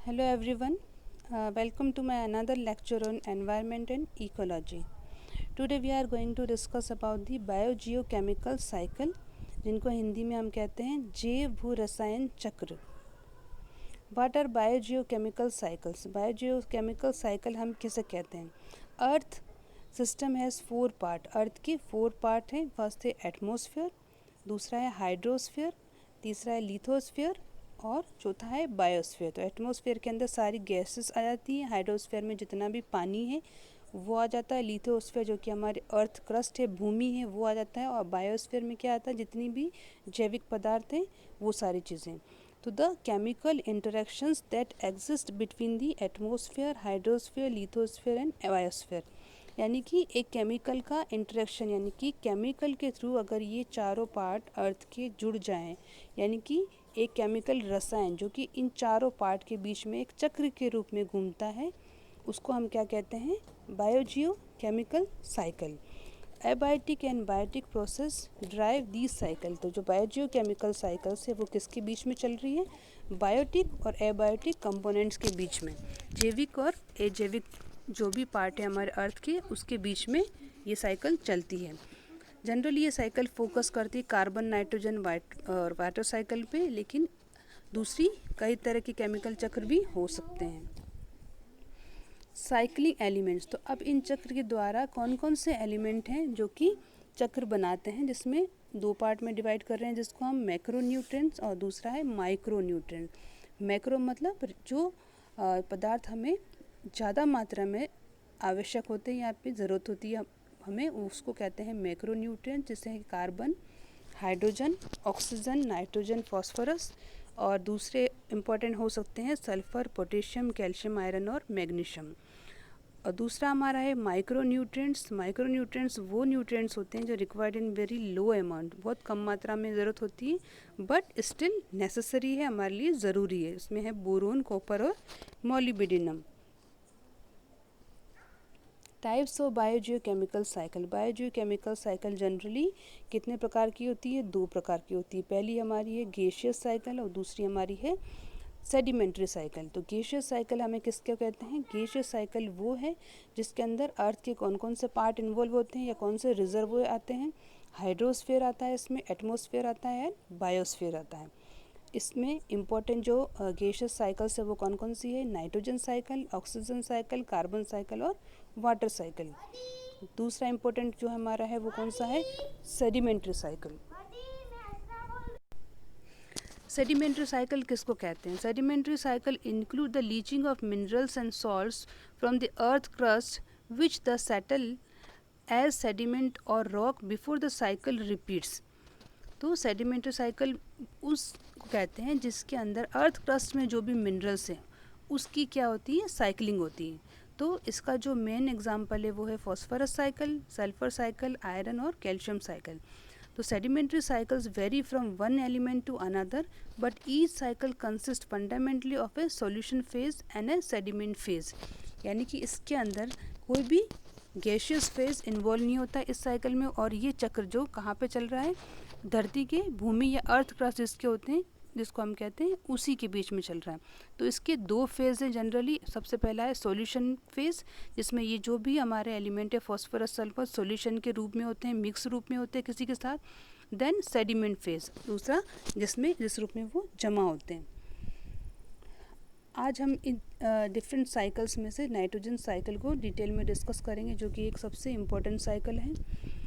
Hello everyone, welcome to my another lecture on environment and ecology. Today we are going to discuss about the biogeochemical cycle, जिनको हिंदी में हम कहते हैं जैव भू रसायन चक्र. What are biogeochemical cycles? Biogeochemical cycle हम किसे कहते हैं? Earth system has 4 part. Earth के 4 पार्ट हैं. फर्स्ट है एटमॉस्फेयर, दूसरा है हाइड्रोस्फीयर, तीसरा है लिथोस्फीयर और चौथा है बायोस्फीयर. तो एटमॉस्फेयर के अंदर सारी गैसेस आ जाती हैं. हाइड्रोस्फीयर में जितना भी पानी है वो आ जाता है. लिथोस्फीयर जो कि हमारे अर्थ क्रस्ट है, भूमि है, वो आ जाता है. और बायोस्फीयर में क्या आता है? जितनी भी जैविक पदार्थ हैं वो सारी चीज़ें. तो the chemical interactions that exist between the atmosphere, hydrosphere, lithosphere and biosphere, यानी कि एक केमिकल का इंटरेक्शन, यानी कि केमिकल के थ्रू अगर ये चारों पार्ट अर्थ के जुड़ जाएं, यानी कि एक केमिकल रसायन जो कि इन चारों पार्ट के बीच में एक चक्र के रूप में घूमता है, उसको हम क्या कहते हैं? Biogeochemical cycle. Abiotic and biotic process drive the cycle. तो जो बायोजियो केमिकल साइकिल्स है वो किसके बीच में चल रही है? बायोटिक और एबायोटिक कंपोनेंट्स के बीच में, जैविक और अजैविक जो भी पार्ट है हमारे अर्थ के, उसके बीच में ये साइकिल चलती है. जनरली ये साइकिल फोकस करती है कार्बन, नाइट्रोजन, और वाटर साइकिल पे, लेकिन दूसरी कई तरह के केमिकल चक्र भी हो सकते हैं. Cycling elements. तो अब इन चक्र के द्वारा कौन कौन से एलिमेंट हैं जो कि चक्र बनाते हैं, जिसमें 2 पार्ट में डिवाइड कर रहे हैं, जिसको हम मैक्रो न्यूट्रिएंट्स और दूसरा है माइक्रो न्यूट्रिएंट. मैक्रो मतलब जो पदार्थ हमें ज़्यादा मात्रा में आवश्यक होते हैं, यहाँ पे ज़रूरत होती है हमें, उसको कहते हैं मैक्रो न्यूट्रिएंट, जैसे carbon, hydrogen, oxygen, nitrogen, phosphorus. और दूसरे इम्पॉर्टेंट हो सकते हैं सल्फ़र, पोटेशियम, कैल्शियम, आयरन और मैग्नीशियम. और दूसरा हमारा है माइक्रो न्यूट्रिएंट्स. माइक्रो न्यूट्रिएंट्स वो न्यूट्रिएंट्स होते हैं जो required in very low amount, बहुत कम मात्रा में ज़रूरत होती है, बट स्टिल नेसेसरी है, हमारे लिए ज़रूरी है. इसमें है बोरोन, कॉपर और molybdenum. Types of biogeochemical cycle. Biogeochemical cycle generally कितने प्रकार की होती है? 2 प्रकार की होती है. पहली हमारी है गैसियस साइकिल और दूसरी हमारी है सेडिमेंट्री साइकिल. तो गैसियस साइकिल हमें किसके कहते हैं? गैसियस साइकिल वो है जिसके अंदर अर्थ के कौन कौन से पार्ट इन्वॉल्व होते हैं या कौन से रिजर्वोयर आते हैं. हाइड्रोस्फीयर आता है, इसमें एटमॉस्फेयर आता है, बायोस्फीयर आता है. इसमें इम्पोर्टेंट जो गैसियस साइकिल्स है वो कौन कौन सी है? Nitrogen cycle, oxygen cycle, carbon cycle और वाटर साइकिल. दूसरा इम्पोर्टेंट जो हमारा है वो कौन सा है? Sedimentary cycle. सेडिमेंट्री साइकिल किसको कहते हैं? Sedimentary cycle include the leaching of minerals and salts from the earth crust which the settle as sediment और rock before the cycle repeats. तो सेडिमेंट्री साइकिल उसको कहते हैं जिसके अंदर अर्थ क्रस्ट में जो भी मिनरल्स हैं उसकी क्या होती है? साइकिलिंग होती है. तो इसका जो मेन एग्जांपल है वो है phosphorus cycle, sulphur cycle, iron और कैल्शियम साइकिल. तो sedimentary cycles vary from one element to another, but each cycle consist fundamentally of a solution phase and a sediment phase. यानी कि इसके अंदर कोई भी गैसियस फेज इन्वॉल्व नहीं होता इस साइकिल में. और ये चक्र जो कहाँ पे चल रहा है? धरती के, भूमि या अर्थ क्रस्ट जिसके होते हैं, जिसको हम कहते हैं, उसी के बीच में चल रहा है. तो इसके 2 फेज़ हैं जनरली. सबसे पहला है सॉल्यूशन फेज़, जिसमें ये जो भी हमारे एलिमेंट है फॉस्फोरस, सल्फर, सॉल्यूशन के रूप में होते हैं, मिक्स रूप में होते हैं किसी के साथ. देन सेडिमेंट फेज़ दूसरा, जिसमें जिस रूप में वो जमा होते हैं. आज हम इन डिफरेंट साइकिल्स में से नाइट्रोजन साइकिल को डिटेल में डिस्कस करेंगे, जो कि एक सबसे इम्पोर्टेंट साइकिल है.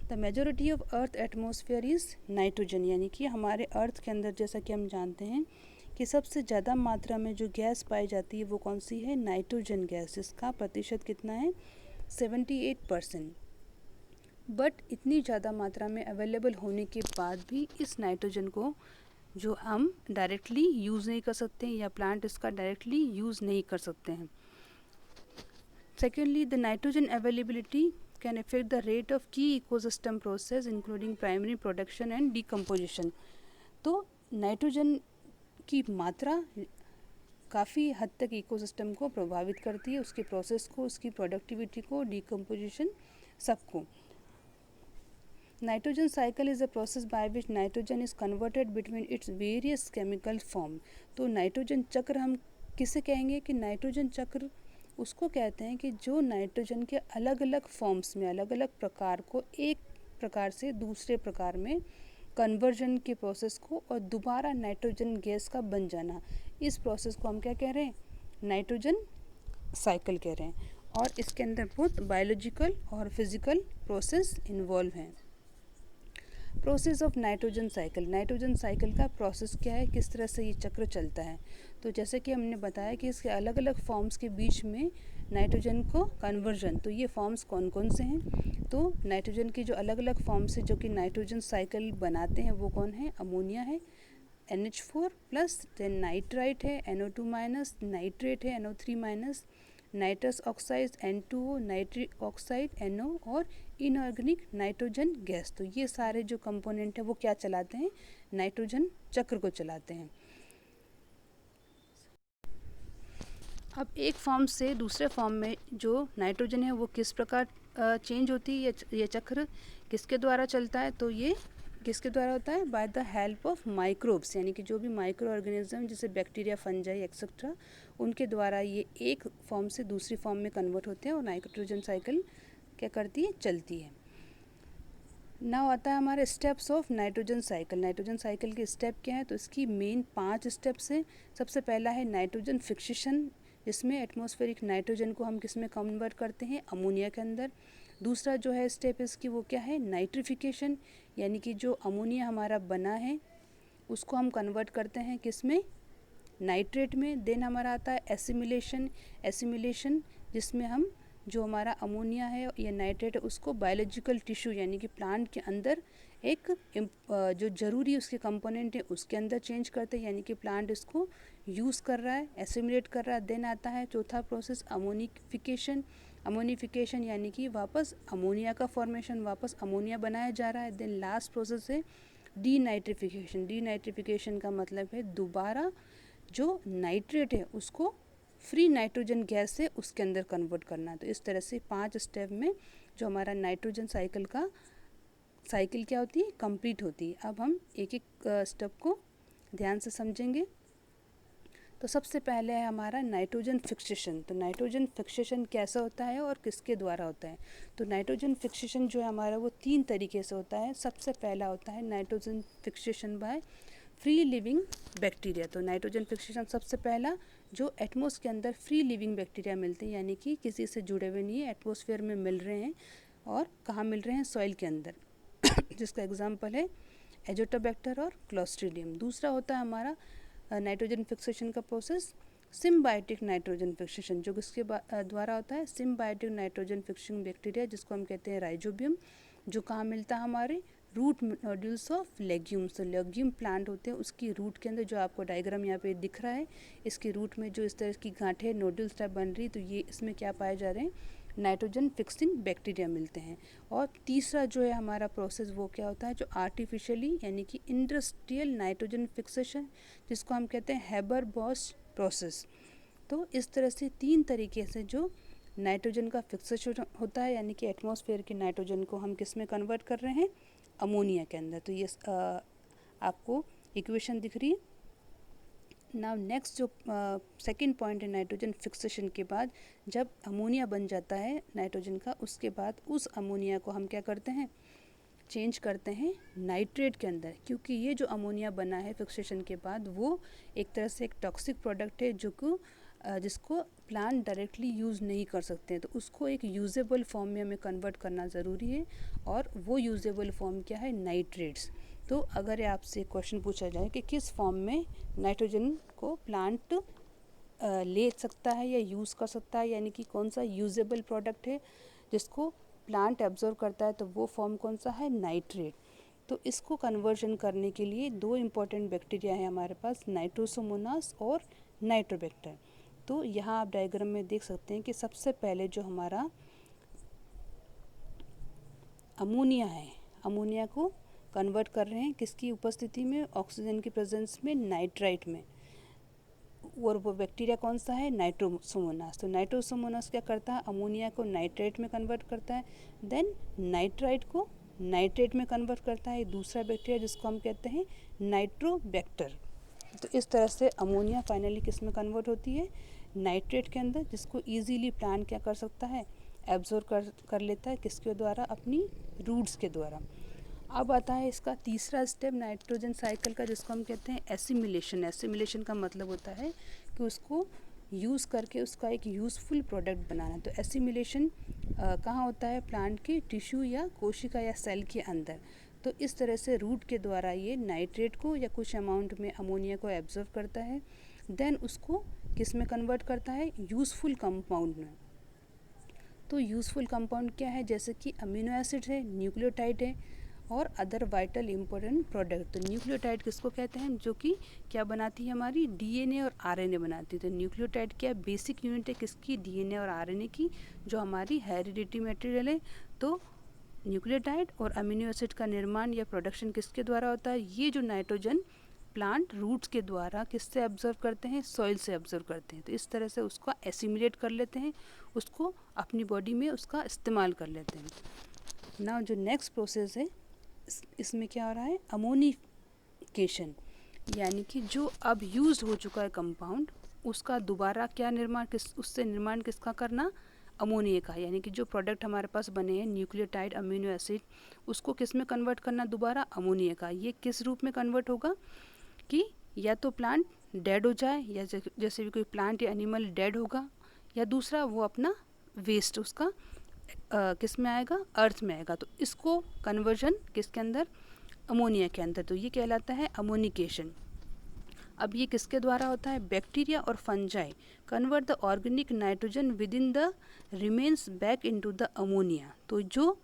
The majority of earth atmosphere is nitrogen, यानी कि हमारे अर्थ के अंदर, जैसा कि हम जानते हैं कि सबसे ज़्यादा मात्रा में जो गैस पाई जाती है वो कौन सी है? Nitrogen gas. इसका प्रतिशत कितना है? 78%. बट इतनी ज़्यादा मात्रा में अवेलेबल होने के बाद भी इस नाइट्रोजन को जो हम डायरेक्टली यूज़ नहीं कर सकते हैं या प्लांट इसका डायरेक्टली यूज़ नहीं कर सकते हैं. Secondly, the nitrogen availability can affect the rate of key ecosystem process including primary production and decomposition. तो नाइट्रोजन की मात्रा काफ़ी हद तक इकोसिस्टम को प्रभावित करती है, उसके प्रोसेस को, उसकी प्रोडक्टिविटी को, डिकम्पोजिशन, सबको. Nitrogen cycle is a process by which nitrogen is converted between its various chemical form. तो नाइट्रोजन चक्र हम किसे कहेंगे कि नाइट्रोजन चक्र उसको कहते हैं कि जो नाइट्रोजन के अलग अलग फॉर्म्स में, अलग अलग प्रकार को एक प्रकार से दूसरे प्रकार में कन्वर्जन के प्रोसेस को और दोबारा नाइट्रोजन गैस का बन जाना, इस प्रोसेस को हम क्या कह रहे हैं? नाइट्रोजन साइकिल कह रहे हैं। और इसके अंदर बहुत बायोलॉजिकल और फिजिकल प्रोसेस इन्वॉल्व हैं। Process of nitrogen cycle, nitrogen cycle का प्रोसेस क्या है, किस तरह से ये चक्र चलता है? तो जैसे कि हमने बताया कि इसके अलग अलग फॉर्म्स के बीच में नाइट्रोजन को कन्वर्जन, तो ये फॉर्म्स कौन कौन से हैं? तो नाइट्रोजन की जो अलग अलग फॉर्म्स है जो कि नाइट्रोजन साइकिल बनाते हैं वो कौन है? अमोनिया है, NH4 प्लस, देन नाइट्राइट है, NO2 माइनस, नाइट्रेट है, NO3 minus, nitrous oxide N2O, nitric oxide NO और इनऑर्गेनिक नाइट्रोजन गैस। तो ये सारे जो कंपोनेंट है वो क्या चलाते हैं? नाइट्रोजन चक्र को चलाते हैं। अब एक फॉर्म से दूसरे फॉर्म में जो नाइट्रोजन है वो किस प्रकार चेंज होती है? ये चक्र किसके द्वारा चलता है? तो ये किसके द्वारा होता है? By the help of microbes, यानी कि जो भी माइक्रो ऑर्गेनिज्म जैसे बैक्टीरिया, फंजाई एक्सेट्रा, उनके द्वारा ये एक फॉर्म से दूसरी फॉर्म में कन्वर्ट होते हैं और नाइट्रोजन साइकिल क्या करती है? चलती है। नाउ आता है हमारे steps of nitrogen cycle. Nitrogen cycle के स्टेप क्या है? तो इसकी मेन 5 स्टेप्स हैं। सबसे पहला है नाइट्रोजन फिक्सेशन, जिसमें एटमॉस्फेरिक नाइट्रोजन को हम किस में कन्वर्ट करते हैं? अमोनिया के अंदर। दूसरा जो है स्टेप इसकी वो क्या है? नाइट्रिफिकेशन, यानी कि जो अमोनिया हमारा बना है उसको हम कन्वर्ट करते हैं किस में? नाइट्रेट में। देन हमारा आता है एसिमिलेशन, एसिमिलेशन जिसमें हम जो हमारा अमोनिया है या नाइट्रेट है उसको बायोलॉजिकल टिश्यू यानी कि प्लांट के अंदर एक जो ज़रूरी उसके कंपोनेंट है उसके अंदर चेंज करते हैं, यानी कि प्लांट इसको यूज़ कर रहा है, एसिमुलेट कर रहा है। देन आता है चौथा प्रोसेस अमोनिफिकेशन, अमोनिफिकेशन यानी कि वापस अमोनिया का फॉर्मेशन, वापस अमोनिया बनाया जा रहा है। देन लास्ट प्रोसेस है डीनाइट्रिफिकेशन, डीनाइट्रिफिकेशन का मतलब है दोबारा जो नाइट्रेट है उसको फ्री नाइट्रोजन गैस से उसके अंदर कन्वर्ट करना। तो इस तरह से 5 स्टेप में जो हमारा नाइट्रोजन साइकिल का साइकिल क्या होती है? कंप्लीट होती है। अब हम एक एक स्टेप को ध्यान से समझेंगे। तो सबसे पहले है हमारा नाइट्रोजन फिक्सेशन। तो नाइट्रोजन फिक्सेशन कैसा होता है और किसके द्वारा होता है? तो नाइट्रोजन फिक्सेशन जो है हमारा वो 3 तरीके से होता है। सबसे पहला होता है nitrogen fixation by free living bacteria. तो नाइट्रोजन फिक्सेशन सबसे पहला जो एटमॉस्फेयर के अंदर फ्री लिविंग बैक्टीरिया मिलते हैं, यानी कि किसी से जुड़े हुए नहीं है, एटमॉस्फेयर में मिल रहे हैं। और कहाँ मिल रहे हैं? सॉइल के अंदर जिसका एग्जांपल है एजोटोबैक्टर और क्लोस्ट्रीडियम। दूसरा होता है हमारा नाइट्रोजन फिक्सेशन का प्रोसेस सिम्बायोटिक नाइट्रोजन फिक्सेशन, जो किसके द्वारा होता है? सिम्बायोटिक नाइट्रोजन फिक्सिंग बैक्टीरिया, जिसको हम कहते हैं राइजोबियम, जो कहाँ मिलता है? हमारे रूट नोड्यूल्स ऑफ लेग्यूम्स। तो लेग्यूम प्लांट होते हैं उसकी रूट के अंदर, जो आपको डायग्राम यहाँ पे दिख रहा है, इसकी रूट में जो इस तरह की गांठें नोड्यूल्स टाइप बन रही, तो ये इसमें क्या पाए जा रहे हैं? नाइट्रोजन फिक्सिंग बैक्टीरिया मिलते हैं। और तीसरा जो है हमारा प्रोसेस वो क्या होता है? जो आर्टिफिशियली यानी कि इंडस्ट्रियल नाइट्रोजन फिक्सेशन, जिसको हम कहते हैं हैबर-बॉश प्रोसेस। तो इस तरह से 3 तरीके से जो नाइट्रोजन का फिक्सेशन होता है, यानी कि एटमॉस्फेयर के नाइट्रोजन को हम किस में कन्वर्ट कर रहे हैं? अमोनिया के अंदर। तो ये आपको इक्वेशन दिख रही है। नाउ नेक्स्ट जो सेकंड पॉइंट है नाइट्रोजन फिक्सेशन के बाद, जब अमोनिया बन जाता है नाइट्रोजन का, उसके बाद उस अमोनिया को हम क्या करते हैं? चेंज करते हैं नाइट्रेट के अंदर, क्योंकि ये जो अमोनिया बना है फिक्सेशन के बाद वो एक तरह से एक टॉक्सिक प्रोडक्ट है जो कि जिसको प्लांट डायरेक्टली यूज़ नहीं कर सकते हैं। तो उसको एक यूजेबल फॉर्म में हमें कन्वर्ट करना ज़रूरी है, और वो यूजेबल फॉर्म क्या है? नाइट्रेट्स। तो अगर आपसे क्वेश्चन पूछा जाए कि किस फॉर्म में नाइट्रोजन को प्लांट ले सकता है या यूज़ कर सकता है, यानी कि कौन सा यूजेबल प्रोडक्ट है जिसको प्लांट एब्जॉर्व करता है, तो वो फॉर्म कौन सा है? नाइट्रेट। तो इसको कन्वर्जन करने के लिए 2 इम्पॉर्टेंट बैक्टीरिया हैं हमारे पास, नाइट्रोसोमोनास और नाइट्रोबैक्टर। तो यहाँ आप डायग्राम में देख सकते हैं कि सबसे पहले जो हमारा अमोनिया है, अमोनिया को कन्वर्ट कर रहे हैं किसकी उपस्थिति में? ऑक्सीजन की प्रेजेंस में, नाइट्राइट में। और वो बैक्टीरिया कौन सा है? नाइट्रोसोमोनास। तो नाइट्रोसोमोनास क्या करता है? अमोनिया को नाइट्रेट में कन्वर्ट करता है, देन नाइट्राइट को नाइट्रेट में कन्वर्ट करता है। दूसरा बैक्टीरिया जिसको हम कहते हैं नाइट्रोबैक्टर। तो इस तरह से अमोनिया फाइनली किस में कन्वर्ट होती है, नाइट्रेट के अंदर, जिसको ईजीली प्लांट क्या कर सकता है, एब्जॉर्ब कर लेता है, किसके द्वारा, अपनी रूट्स के द्वारा। अब आता है इसका तीसरा स्टेप नाइट्रोजन साइकिल का, जिसको हम कहते हैं एसिमिलेशन। एसिमिलेशन का मतलब होता है कि उसको यूज़ करके उसका एक यूज़फुल प्रोडक्ट बनाना। तो एसिमिलेशन कहाँ होता है, प्लांट के टिश्यू या कोशिका या सेल के अंदर। तो इस तरह से रूट के द्वारा ये नाइट्रेट को या कुछ अमाउंट में अमोनिया को एब्जॉर्ब करता है, देन उसको किस में कन्वर्ट करता है, यूज़फुल कंपाउंड में। तो यूज़फुल कंपाउंड क्या है, जैसे कि अमीनो एसिड है, न्यूक्लियोटाइड है और अदर वाइटल इंपॉर्टेंट प्रोडक्ट। तो न्यूक्लियोटाइड किसको कहते हैं, जो कि क्या बनाती है, हमारी डीएनए और आरएनए बनाती है। तो न्यूक्लियोटाइड क्या बेसिक यूनिट है किसकी, डीएनए और आरएनए की, जो हमारी हेरिडिटी मटेरियल है। तो न्यूक्लियोटाइड और अमीनो एसिड का निर्माण या प्रोडक्शन किसके द्वारा होता है, ये जो नाइट्रोजन प्लांट रूट्स के द्वारा किससे ऑब्जर्व करते हैं, सॉइल से ऑब्जर्व करते हैं। तो इस तरह से उसका एसिमिलेट कर लेते हैं, उसको अपनी बॉडी में उसका इस्तेमाल कर लेते हैं। नाउ जो नेक्स्ट प्रोसेस है इसमें क्या हो रहा है, अमोनिफिकेशन, यानी कि जो अब यूज हो चुका है कंपाउंड, उसका दोबारा क्या निर्माण, उससे निर्माण किसका करना, अमोनिया का। यानी कि जो प्रोडक्ट हमारे पास बने हैं न्यूक्लियोटाइड अमीनो एसिड, उसको किस में कन्वर्ट करना, दोबारा अमोनिया का। ये किस रूप में कन्वर्ट होगा कि या तो प्लांट डेड हो जाए, या जैसे भी कोई प्लांट या एनिमल डेड होगा, या दूसरा वो अपना वेस्ट उसका किस में आएगा, अर्थ में आएगा। तो इसको कन्वर्जन किसके अंदर, अमोनिया के अंदर। तो ये कहलाता है अमोनिकेशन। अब ये किसके द्वारा होता है, बैक्टीरिया और fungi convert the organic nitrogen with in the remains back into the ammonia. तो जो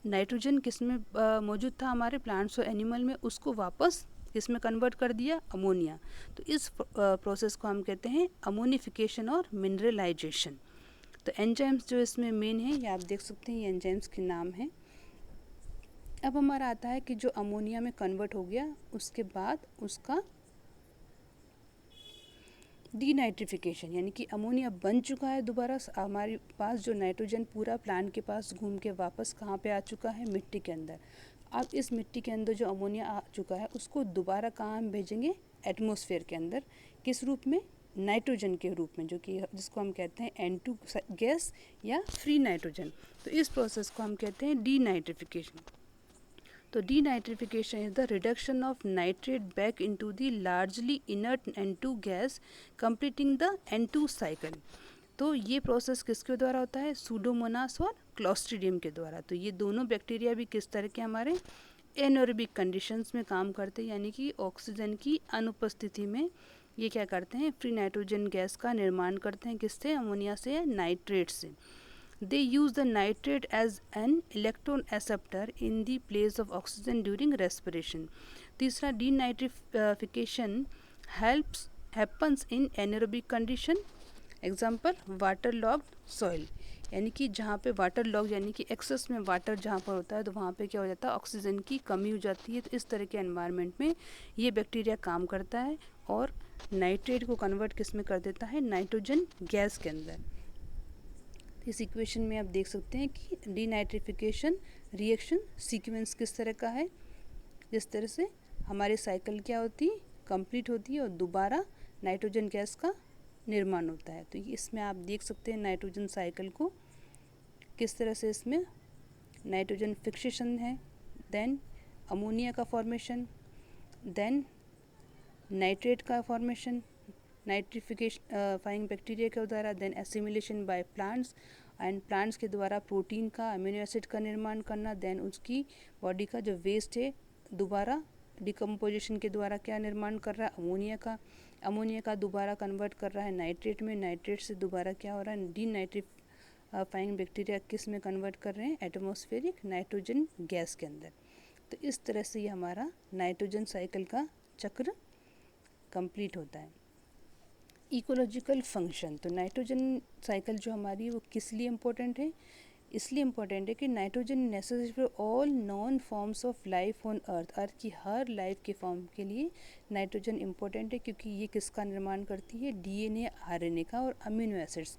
नाइट्रोजन किस में मौजूद था हमारे प्लांट्स और एनिमल में, उसको वापस किस में कन्वर्ट कर दिया, अमोनिया। तो इस प्रोसेस को हम कहते हैं अमोनिफिकेशन और मिनरलाइजेशन। तो एंजाइम्स जो इसमें मेन है, ये आप देख सकते हैं, ये एंजाइम्स के नाम हैं। अब हमारा आता है कि जो अमोनिया में कन्वर्ट हो गया, उसके बाद उसका डीनाइट्रिफिकेशन, यानी कि अमोनिया बन चुका है दोबारा, हमारे पास जो नाइट्रोजन पूरा प्लांट के पास घूम के वापस कहाँ पे आ चुका है, मिट्टी के अंदर। अब इस मिट्टी के अंदर जो अमोनिया आ चुका है, उसको दोबारा कहाँ हम भेजेंगे, एटमॉस्फेयर के अंदर। किस रूप में, नाइट्रोजन के रूप में, जो कि जिसको हम कहते हैं N2 गैस या फ्री नाइट्रोजन। तो इस प्रोसेस को हम कहते हैं डीनाइट्रिफिकेशन। तो denitrification is the reduction of nitrate back into the largely inert N2 gas completing the N2 cycle. तो ये प्रोसेस किसके द्वारा होता है, सूडोमोनास और क्लॉस्ट्रीडियम के द्वारा। तो ये दोनों बैक्टीरिया भी किस तरह के हमारे एनएरोबिक कंडीशंस में काम करते हैं, यानी कि ऑक्सीजन की अनुपस्थिति में ये क्या करते हैं, फ्री नाइट्रोजन गैस का निर्माण करते हैं, किससे, अमोनिया से या नाइट्रेट से। They use the nitrate as an electron acceptor in the place of oxygen during respiration. तीसरा, denitrification happens in anaerobic condition. Example, water locked soil, यानी कि जहाँ पे वाटर लॉक यानी कि एक्सेस में वाटर जहाँ पर होता है, तो वहाँ पे क्या हो जाता है, ऑक्सीजन की कमी हो जाती है। तो इस तरह के एनवायरनमेंट में ये बैक्टीरिया काम करता है और नाइट्रेट को कन्वर्ट किस में कर देता है, नाइट्रोजन गैस के अंदर। इस इक्वेशन में आप देख सकते हैं कि डीनाइट्रिफिकेशन रिएक्शन सीक्वेंस किस तरह का है, जिस तरह से हमारी साइकिल क्या होती है, कंप्लीट होती है और दोबारा नाइट्रोजन गैस का निर्माण होता है। तो इसमें आप देख सकते हैं नाइट्रोजन साइकिल को किस तरह से, इसमें नाइट्रोजन फिक्सेशन है, देन अमोनिया का फॉर्मेशन, देन नाइट्रेट का फॉर्मेशन नाइट्रिफिकेशन बैक्टीरिया के द्वारा, then assimilation by plants and plants के द्वारा प्रोटीन का, अमीनो एसिड का निर्माण करना, देन उसकी बॉडी का जो वेस्ट है दोबारा डिकम्पोजिशन के द्वारा क्या निर्माण कर रहा है, अमोनिया का दोबारा कन्वर्ट कर रहा है नाइट्रेट में, नाइट्रेट से दोबारा क्या हो रहा है, डीनाइट्रिफाइंग बैक्टीरिया किस में कन्वर्ट कर रहे हैं, एटमॉस्फेरिक नाइट्रोजन गैस के अंदर। तो इस तरह से ये हमारा नाइट्रोजन साइकिल का चक्र कंप्लीट होता है। इकोलॉजिकल फंक्शन, तो नाइट्रोजन साइकिल जो हमारी वो किस लिए इम्पोर्टेंट है, इसलिए इम्पोर्टेंट है कि nitrogen necessary for all known forms of life on earth. Earth की हर लाइफ के फॉर्म के लिए नाइट्रोजन इम्पोर्टेंट है, क्योंकि ये किसका निर्माण करती है, डीएनए आरएनए का और अमीनो एसिड्स।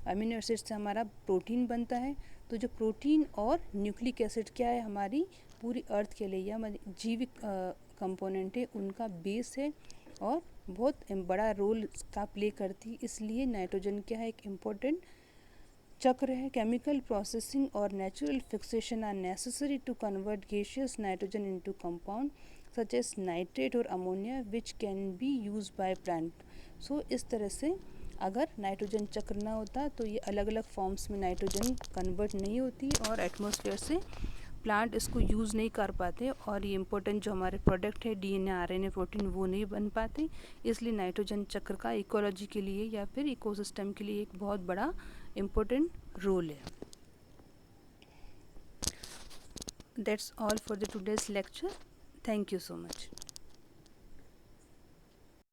अमीनो एसिड्स से हमारा प्रोटीन बनता है। तो जो प्रोटीन और न्यूक्लिक एसिड क्या है, हमारी पूरी अर्थ के लिए या जीवित कंपोनेंट है, उनका बेस है और बहुत बड़ा रोल इसका प्ले करती है। इसलिए नाइट्रोजन क्या है, एक इम्पोर्टेंट चक्र है। केमिकल प्रोसेसिंग और natural fixation are necessary to convert gaseous nitrogen into compound such as nitrate और ammonia which can be use by plant. So इस तरह से अगर नाइट्रोजन चक्र ना होता तो ये अलग अलग फॉर्म्स में नाइट्रोजन कन्वर्ट नहीं होती और एटमॉस्फेयर से प्लांट इसको यूज़ नहीं कर पाते और ये इम्पोर्टेंट जो हमारे प्रोडक्ट है डीएनए आरएनए प्रोटीन वो नहीं बन पाते। इसलिए नाइट्रोजन चक्र का इकोलॉजी के लिए या फिर इकोसिस्टम के लिए एक बहुत बड़ा इम्पोर्टेंट रोल है। That's all for the today's lecture. Thank you so much.